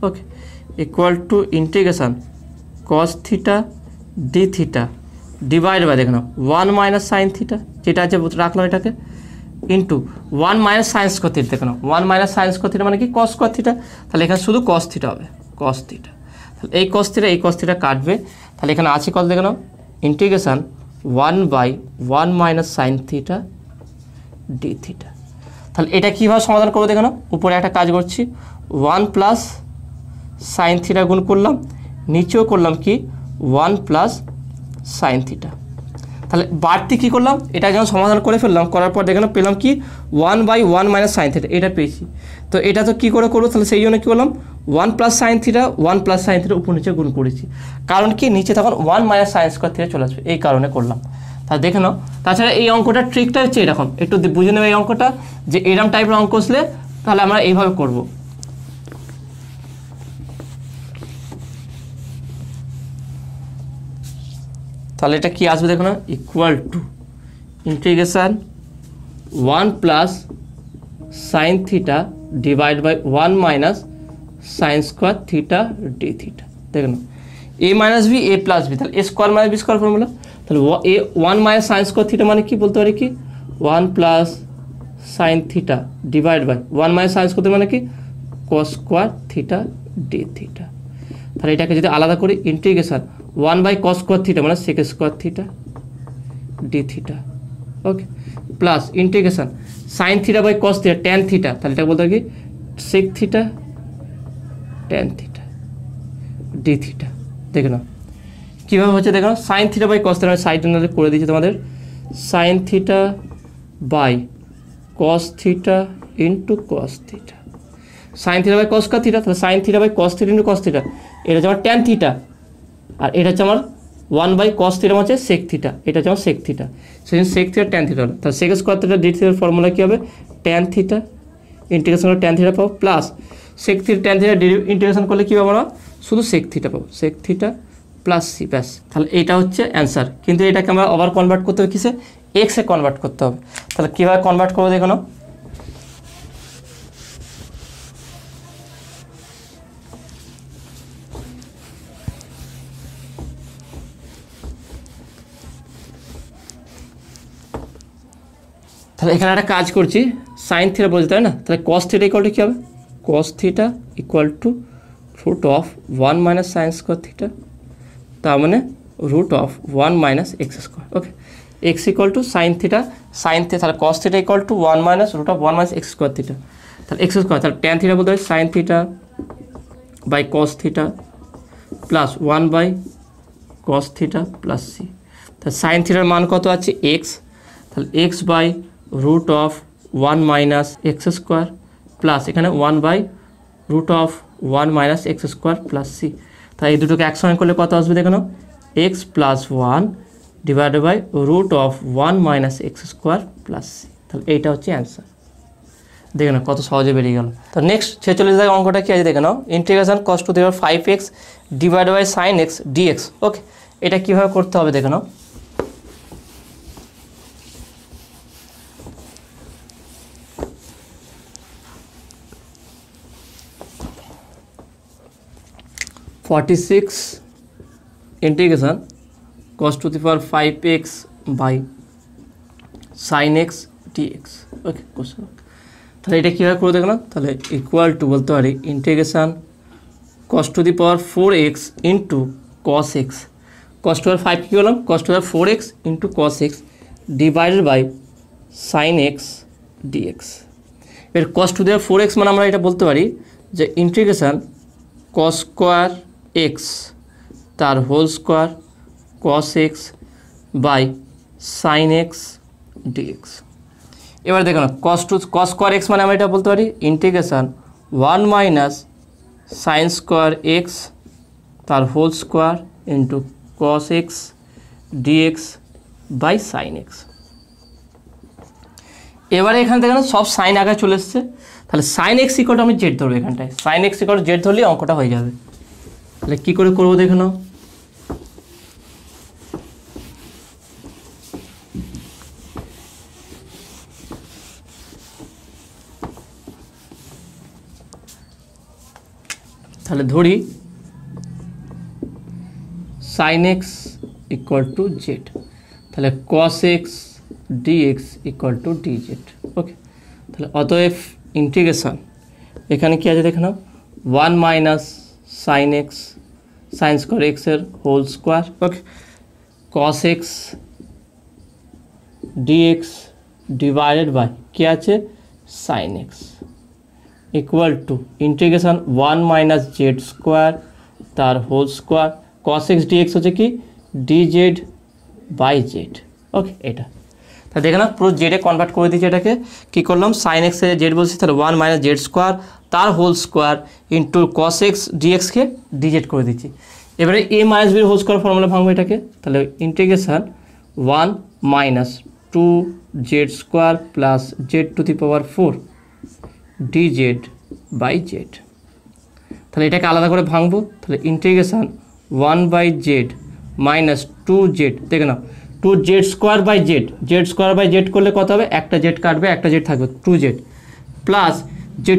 Okay, equal to integration cos theta D theta divide by দেখে নাও 1 মাইনাস সাইন থিটা যেটা আছে রাখলাম এটাকে into 1 minus sine square theta. দেখে নাও 1 মাইনাস সাইন স্কোয়ার থিটা মানে কি কস স্কোয়ার থিটা, তাহলে এখানে শুধু কস থিটা হবে, কস থিটা। তাহলে এই কস থিটা কাটবে, তাহলে এখানে আছে কত দেখে নাও integration 1 by 1 minus sine theta D theta. তাহলে এটা কীভাবে সমাধান করবো দেখে নাও, উপরে একটা কাজ করছি 1 প্লাস সাইন থিটা গুণ করলাম, নিচেও করলাম কি 1 প্লাস সাইন থিটা। তাহলে বাড়তি কী করলাম, এটা যখন সমাধান করে ফেললাম, করার পর দেখে পেলাম কি 1 বাই 1 মাইনাস সাইন থিটা, এটা পেয়েছি। তো এটা তো কী করে করবো, তাহলে সেই জন্য কী করলাম 1 plus sine theta 1 plus sine theta উপর নিচে গুণ করেছি, কারণ কি নিচে তখন 1 মাইনাস সাইন স্কোয়ার থিটা চলে আসবে, এই কারণে করলাম। তাহলে দেখে নাও। তাছাড়া এই অঙ্কটার ট্রিকটা হচ্ছে এরকম, একটু বুঝে নেবে এই অঙ্কটা, যে এরকম টাইপের অঙ্ক আসলে তাহলে আমরা এইভাবে করব। তাহলে এটা কি আসবে দেখো না, equal to integration 1 plus sine theta divide by 1 minus sine square theta D theta. দেখো না, a minus b a plus b, তাহলে a square minus b square formula. তাহলে এ 1 মাইনাস সাইন স্কোয়ার থিটা মানে কি বলতে পারি কি 1 plus sine theta divide by 1 minus sine square মানে কি cos square theta D theta. তাহলে এটাকে যদি আলাদা করি integration 1 by cos square theta মানে sec square theta D theta, okay, plus integration sine theta by cos theta tan theta, তাহলে এটা বলতে কি sec theta tan theta D theta. দেখে নাও কীভাবে হচ্ছে, দেখো sine theta by cos theta, আমি সাইড করে দিয়েছি তোমাদের, sine theta by cos theta into cos theta, sine theta by cos square theta, তাহলে sine theta by cos theta into cos theta, এটা হচ্ছে আমার ট্যান থিটা, আর এটা হচ্ছে আমার 1 বাই কস থিটা হচ্ছে সেক থিটা, এটা হচ্ছে আমার সেক থিটা, সেই সেক থিটা ট্যান থিটা হলো। তাহলে সেক স্কোয়ার থিটা ডি থিটার ফর্মুলা কী হবে, ট্যান থিটা ইন্টিগ্রেশন করে ট্যান থিটা পাবো, plus sec theta tan theta integration করলে কী পাবো আমরা শুধু সেক থিটা পাবো, সেক থিটা প্লাস সি, ব্যাস। তাহলে এইটা হচ্ছে অ্যান্সার, কিন্তু এটাকে আমরা আবার কনভার্ট করতে হবে কিসে, এক্সে কনভার্ট করতে হবে। তাহলে কীভাবে কনভার্ট করবো দেখো না, তাহলে এখানে একটা কাজ করছি, সাইন থিটা বলছে তাই না, তাহলে কস থিটা ইকুয়াল টু কী হবে, cos theta equal to root of 1 minus sine square theta, তার মানে root of 1 minus x square, okay, x equal to sine theta, তাহলে cos theta equal to 1 minus root of 1 minus x square theta, তাহলে এক্স স্কোয়ার, তাহলে ট্যান থিটা বলতে হয় sine theta by cos theta plus 1 by cos theta plus C. তাহলে সাইন থিটার মান কত আছে এক্স, তাহলে x by root of 1 minus x square plus এখানে 1 by root of 1 minus x square plus c. তাই এই দুটোকে একসঙ্গে করলে কত আসবে দেখো না, x plus 1 divided by root of 1 minus x square plus C. তাহলে এইটা হচ্ছে অ্যান্সার। দেখে নাও কত সহজে বেরিয়ে গেল। তো নেক্সট 46 অঙ্কটা কি আছে দেখে নাও, integration cos to the power 5x divided by sine x dx, okay, এটা কীভাবে করতে হবে দেখে নাও। Integration cos to the power 5x by sine x dx, okay, তাহলে এটা কীভাবে করে দেখো না, তাহলে ইকুয়াল টু বলতে পারি integration cos to the power 4x into cos x, cos to power 5 কী বললাম, cos to power 4x into cos x divided by sine x dx. এর cos to the power 4x মানে আমরা এটা বলতে পারি যে ইন্টিগ্রেশন cos স্কোয়ার এক্স তার whole square cos x by sine x dx. এবার দেখো না কস স্কোয়ার এক্স মানে আমরা এটা বলতে পারি integration 1 minus sine square x তার whole square into cos x dx by sine x. এবারে এখান থেকে না সব সাইন আগে চলে এসছে, তাহলে সাইন এক্স ইকুয়াল আমি জেড ধরবো, এখানটায় সাইন এক্স ইকুয়াল জেড ধরলেই অঙ্কটা হয়ে যাবে। তাহলে কী করে করবো দেখে নাও, তাহলে ধরি sine x equal to z, তাহলে cos x dx equal to d z, okay. তাহলে অতএব ইন্টিগ্রেশন এখানে কী আছে দেখে নাও 1 minus sine x sine square এক্সের whole square, okay, cos x dx divided by কী আছে sine x equal to integration 1 minus z square তার whole square cos x dx হচ্ছে কি d Z by z, okay. এটা তা দেখে না পুরো জেডে কনভার্ট করে দিচ্ছি, এটাকে কী করলাম সাইন এক্সে জেড বলছি, তাহলে 1 মাইনাস জেড স্কোয়ার তার whole square into cos x ডিএক্সকে ডিজেড করে দিচ্ছি। এবারে এ মাইনাস বির হোল স্কোয়ার ফর্মুলা ভাঙবো এটাকে, তাহলে integration 1 minus 2z square plus z⁴ dz by z. তাহলে এটাকে আলাদা করে ভাঙবো, তাহলে ইন্টিগ্রেশন 1/z মাইনাস 2z, দেখে নাও 2z square by z, z square by z করলে কত হবে, একটা জেড কাটবে একটা জেড থাকবে 2z plus z⁴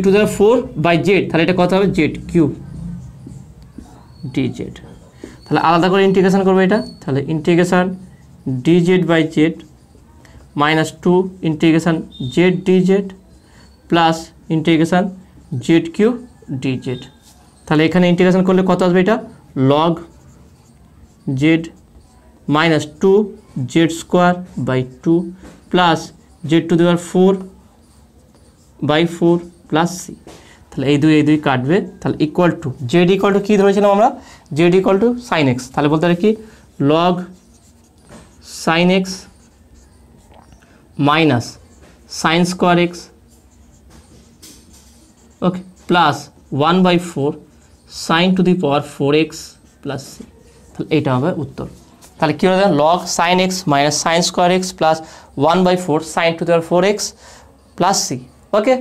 by z, তাহলে এটা কত হবে z³ dz। তাহলে আলাদা করে ইন্টিগ্রেশন করবো এটা, তাহলে integration dz by z minus 2 integration z dz plus integration z³ dz। তাহলে এখানে ইন্টিগ্রেশন করলে কত আসবে, এটা log z minus 2z square by 2 plus z⁴ by 4 plus c। তাহলে এই দুই কাটবে, তাহলে equal to z equal to কী ধরেছিলাম আমরা, z equal to sine x. তাহলে বলতে পারি কি log sine x minus sine square x, okay, plus 1/4 sine to the power 4x plus C. তাহলে এইটা হবে উত্তর। তাহলে কী হবে, log sine x minus sine square x plus 1/4 sine to the power 4x plus C. Okay,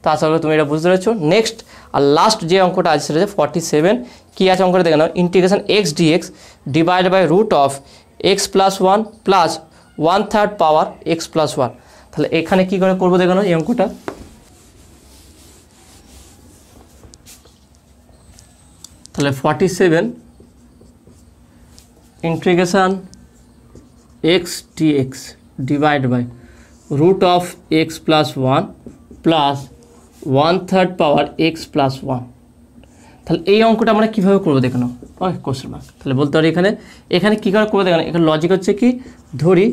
তো আশা করি তুমি এটা বুঝতে পেরেছো। নেক্সট আর লাস্ট যে অঙ্কটা আছে সেটা হচ্ছে 47। কী আছে অঙ্কটা দেখে নাও, integration x dx divide by root of x plus 1 plus 1/3 power x plus 1। তাহলে এখানে কী করে করবো দেখে নাও এই অঙ্কটা, তাহলে 47 integration x dx divide by root of x plus 1 plus 1/3 power x plus 1। তাহলে এই অঙ্কটা আমরা কীভাবে করবো দেখে নাও, ওকে, কোশ্চেন মার্ক। তাহলে বলতে পারি এখানে কী করে করবো দেখে নাও, এখানে লজিক হচ্ছে কি, ধরি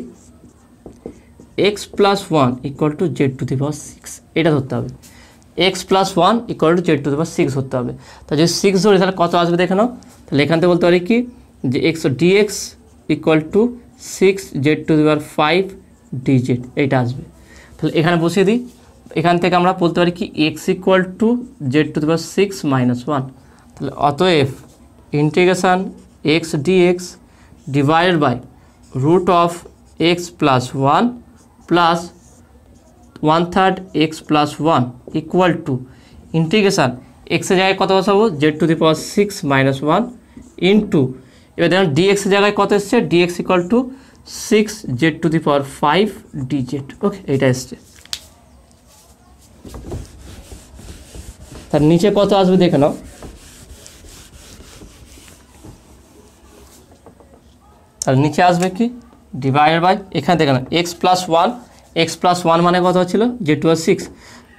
x plus 1 equal two z⁴, এটা ধরতে হবে, x plus 1 equal two z⁴ ধরতে হবে। তাহলে যদি 6 ধরি তাহলে কত আসবে দেখে নাও, তাহলে এখান থেকে বলতে পারি কি যে x dx equal two 6z⁵ dz, এইটা আসবে। তাহলে এখানে বসিয়ে দিই, এখান থেকে আমরা বলতে পারি কি x equal two z⁴ minus 1। তাহলে অতএব integration x dx divided by root of x plus 1 plus 1/3 x plus 1 equal to integration এক্সের জায়গায় কত বসাবো, z⁴ মাইনাস 1 ইন্টু, এবার দেখুন ডিএক্সের জায়গায় কত এসছে, dx equal two 6z⁵ dz। ওকে, এইটা এসছে। তার নিচে কত আসবে দেখে নাও, তার নিচে আসবে কি ডিভাইডেড বাই, এখানে দেখে নাও x প্লাস 1 মানে কত ছিল z⁴,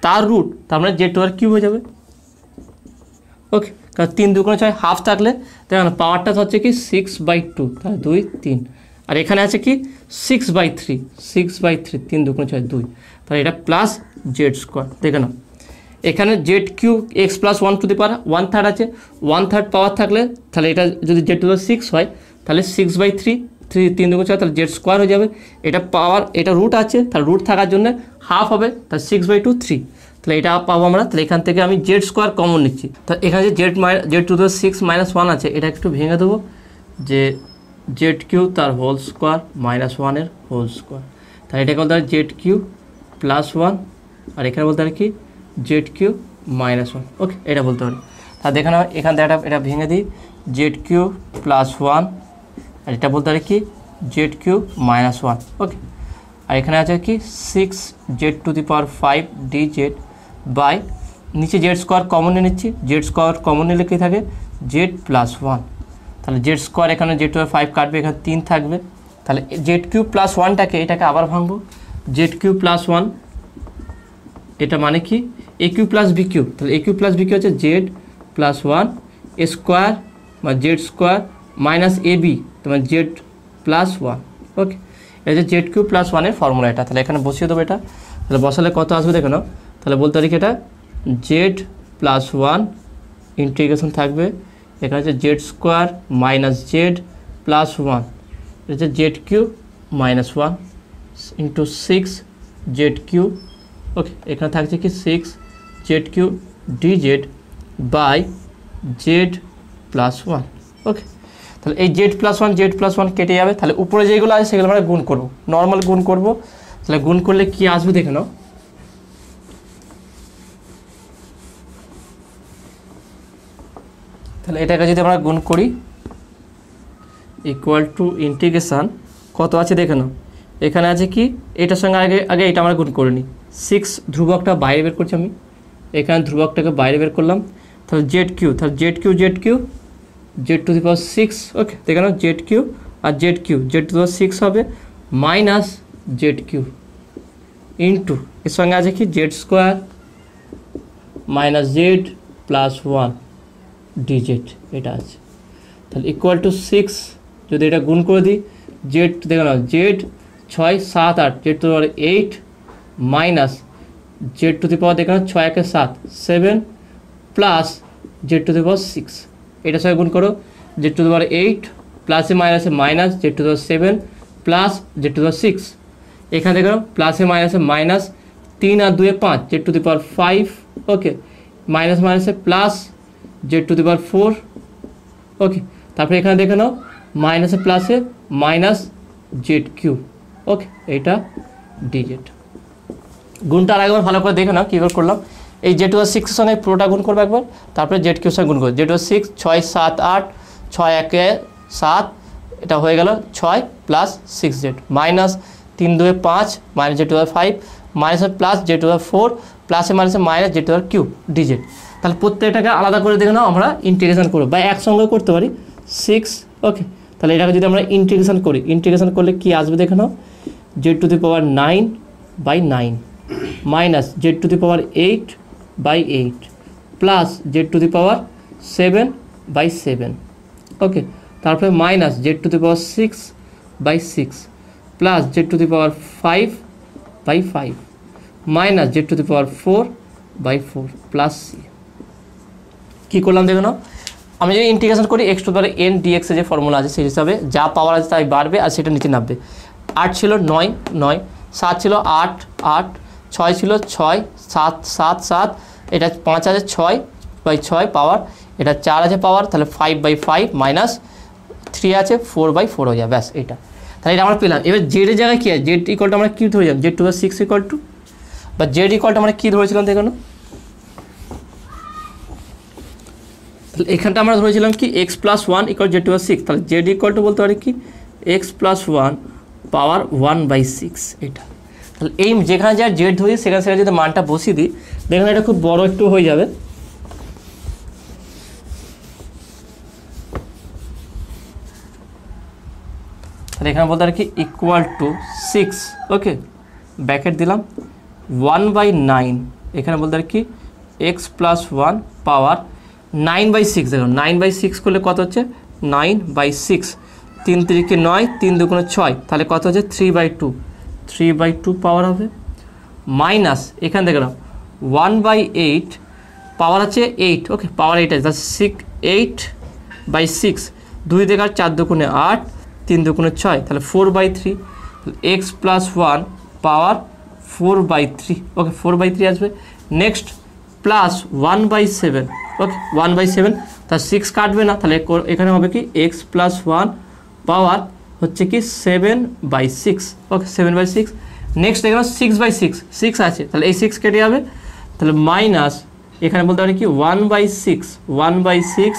তার রুট, তার মানে z⁴ হয়ে যাবে। ওকে, কারণ 3 × 2 = 6, হাফ থাকলে দেখেন পাওয়ারটা হচ্ছে কি 6/2, তাহলে 2 3, আর এখানে আছে কি 6/3, 3 × 2 = 6 2, তাহলে এটা প্লাস z²। দেখে নাও এখানে z³ x plus 1 to the power 1/3 আছে, 1/3 পাওয়ার থাকলে তাহলে এটা যদি z⁴ হয় তাহলে 6/3, 3 × 2 = 6, তাহলে z² হয়ে যাবে। এটা পাওয়ার, এটা রুট আছে, তাহলে রুট থাকার জন্য হাফ হবে, তাহলে 6/2 3, তাহলে এটা পাবো আমরা। তাহলে এখান থেকে আমি z² কমন নিচ্ছি, তাহলে এখানে যে z⁴ মাইনাস 1 আছে, এটা একটু ভেঙে দেবো, যে z³ তার whole square minus 1 whole square, তাহলে এটাকে বলতে হয় z³ প্লাস 1, আর এখানে বলতে হয় কি z³ মাইনাস 1। ওকে, এটা বলতে পারি। তাহলে দেখে নাও এখান থেকে এটা ভেঙে দিই, z³ প্লাস 1, আর এটা বলতে পারি কি z³ মাইনাস 1। ওকে, আর এখানে আছে কি 6z⁵ dz বাই, নিচে z² কমন নিয়ে নিচ্ছি, z² কমন নিলে কি থাকে z প্লাস 1, তাহলে z² এখানে z⁵ কাটবে, এখানে 3 থাকবে, তাহলে z³ প্লাস 1টাকে এটাকে আবার ভাঙবো, z³ প্লাস 1 এটা মানে কি a³ প্লাস b³ তাহলে a³ প্লাস b³ হচ্ছে z প্লাস 1 স্কোয়ার বা z² মাইনাস ab তোমার z প্লাস 1। ওকে, এটা যে z³ প্লাস 1 এর ফর্মুলা এটা, তাহলে এখানে বসিয়ে দেবো এটা, তাহলে বসালে কত আসবে দেখো না, তাহলে বলতে পারি কি এটা z প্লাস 1 ইন্টিগ্রেশন থাকবে, এখানে হচ্ছে z² মাইনাস z প্লাস 1, এটা হচ্ছে z³ মাইনাস 1 ইন্টু 6z³। ওকে, এখানে থাকছে কি 6z³ dz by z plus one. Okay, তাহলে এই জেড প্লাস ওয়ান কেটে যাবে, তাহলে উপরে যেগুলো আছে সেগুলো আমরা গুণ করবো, নর্মাল গুণ করবো। তাহলে গুণ করলে কি আসবে দেখে নাও। তাহলে এটাকে যদি আমরা গুণ করি ইকুয়াল টু ইন্টিগ্রেশান কত আছে দেখে নাও, এখানে আছে কি এটার সঙ্গে আগে এটা আমরা গুণ করে নিই। 6 ধ্রুবকটা বাইরে বের করছি আমি, এখানে ধ্রুবকটাকে বাইরে বের করলাম। তাহলে জেড কিউ, তাহলে z to the power 6। Okay, দেখে নাও জেড কিউ আর জেড টু দি পাওয়ার 6 হবে মাইনাস জেড কিউ ইন্টু এর সঙ্গে আছে কি Z square minus Z plus one DZ, এটা আছে। তাহলে ইকুয়াল টু 6 যদি এটা গুণ করে দিই, জেড দেখে নাও z 6 7 8 z to the power 8 minus z to the power দেখে নাও 6 1 7 7 plus z to the power 6, এটার সঙ্গে গুণ করো জেড টু দি পাওয়ার 8 প্লাসে মাইনাসে minus z to the power 7 plus z to the power 6, এখানে দেখো প্লাসে মাইনাসে মাইনাস 3 আর 2 5 z to the power 5। Okay, minus মাইনাসে plus z to the power 4। Okay, তারপরে এখানে দেখে নাও মাইনাসে প্লাসে মাইনাস জেড কিউ। ওকে, এটা ডিজেড। গুণটা আরেকবার ভালো করে দেখে নাও কীভাবে করলাম। এই জেড টু দি পাওয়ার 6 এর সঙ্গে পুরোটা গুণ করবে একবার, তারপরে জেড কিউর সঙ্গে গুণ করবে। জেড টু দি পাওয়ার 6 6 7 8 6 1 7, এটা হয়ে গেল 6 plus 6 z minus 3 2 5 minus z to the power 5 মাইনাসে plus z to the power 4 প্লাসে মাইনাসে minus z to the power q dz. তাহলে প্রত্যেকটাকে আলাদা করে দেখে নাও আমরা ইন্টিগ্রেশন করবো বা একসঙ্গে করতে পারি 6। ওকে, তাহলে এটাকে যদি আমরা ইন্টিগ্রেশন করি, ইন্টিগ্রেশন করলে কি আসবে দেখে নাও, z to the power 9/9 minus z to the power 8/8 plus z to the power 7/7। Okay, তারপরে minus z to the power 6/6 plus z to the power 5/5 minus z to the power 4/4 plus c. কী করলাম দেখো না, আমি যদি ইন্টিগ্রেশন করি x to the power n dx এর যে ফর্মুলা আছে সেই হিসাবে যা পাওয়ার আছে তাই বাড়বে আর সেটা নিচে নামবে। 8 ছিল 9 9, 7 ছিল 8 8, 6 ছিল 6 7 7 7, এটা 5 আছে 6/6 পাওয়ার, এটা 4 আছে পাওয়ার, তাহলে 5/5 মাইনাস 3 আছে 4/4 হয়ে যাবে, ব্যাস এটা। তাহলে এটা আমরা পেলাম। এবার জেডের জায়গায় কী আছে, জেড ইকুয়ালটা আমরা কী ধরেছিলাম, Z to the power 6 equal to বা জেড ইকুয়ালটা আমরা কী ধরেছিলাম দেখো না, তাহলে এখানটা আমরা ধরেছিলাম কি x plus 1 equal z to the power 6, তাহলে জেড ইকুয়াল টু বলতে পারি কি এক্স প্লাস 1 পাওয়ার 1/6 এটা। তাহলে এই যেখানে যা জেড ধরি সেখানে যদি মানটা বসিয়ে দিই দেখুন এটা খুব বড় একটু হয়ে যাবে। তাহলে এখানে বলতে পারি কি ইকুয়াল টু 6। ওকে, ব্র্যাকেট দিলাম 1/9, এখানে বলতে পারি কি এক্স প্লাস 1 পাওয়ার 9/6। দেখুন 9/6 করলে কত হচ্ছে 9/6, 3 3 9, 3 2 6, তাহলে কত হচ্ছে 3/2 পাওয়ার হবে মাইনাস এখানে দেখে নাও 1/8 পাওয়ার আছে 8। ওকে, পাওয়ার 8 আছে, তাহলে 8/6, 2 থেকে 4 2 8, 3 2 6, তাহলে 4/3, এক্স প্লাস 1 পাওয়ার 4/3। ওকে, 4/3 আসবে। Next plus 1/7। ওকে, 1/7, তার 6 কাটবে না, তাহলে এখানে হবে কি এক্স প্লাস 1 পাওয়ার হচ্ছে কি 7/6। ওকে, 7/6। নেক্সট এখানে 6/6 আছে, তাহলে এই 6 কেটে যাবে, তাহলে মাইনাস এখানে বলতে পারি কি 1/6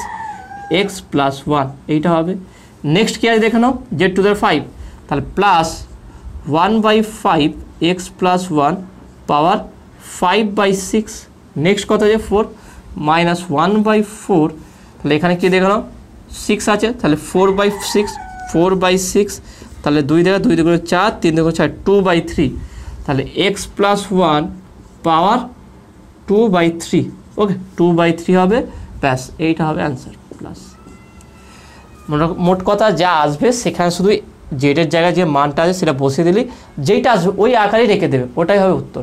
এক্স প্লাস 1 এইটা হবে। নেক্সট কী আছে দেখে নাও জেড টু দি পাওয়ার 5, তাহলে প্লাস 1/5 এক্স প্লাস 1 পাওয়ার 5/6। নেক্সট কত আছে 4 মাইনাস 1/4, তাহলে এখানে কী দেখে নাও 6 আছে, তাহলে 4/6, তাহলে 2 থেকে 2 2 4, 3 2 4, 2/3, তাহলে এক্স প্লাস 1 পাওয়ার 2/3। ওকে, 2/3 হবে, ব্যাস এইটা হবে অ্যান্সার প্লাস। মোট কথা যা আসবে সেখানে শুধু জেডের জায়গায় যে মানটা আছে সেটা বসিয়ে দিলি, যেইটা আসবে ওই আকারেই রেখে দেবে, ওটাই হবে উত্তর।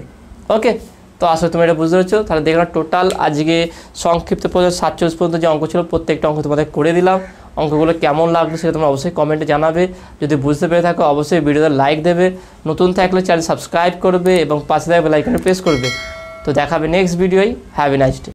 ওকে, তো আসলে তুমি এটা বুঝতে পারছো। তাহলে দেখলাম টোটাল আজকে সংক্ষিপ্ত পর্যন্ত 47 পর্যন্ত যে অঙ্ক ছিল প্রত্যেকটা অঙ্ক তোমাদের করে দিলাম। অঙ্কগুলো কেমন লাগলো সেটা তোমরা অবশ্যই কমেন্টে জানাবে। যদি বুঝতে পেরে থাকো অবশ্যই ভিডিওতে লাইক দেবে, নতুন থাকলে চ্যানেল সাবস্ক্রাইব করবে এবং পাশে থাকা বেল আইকনে প্রেস করবে। তো দেখাবে নেক্সট ভিডিওয়। Have a nice day.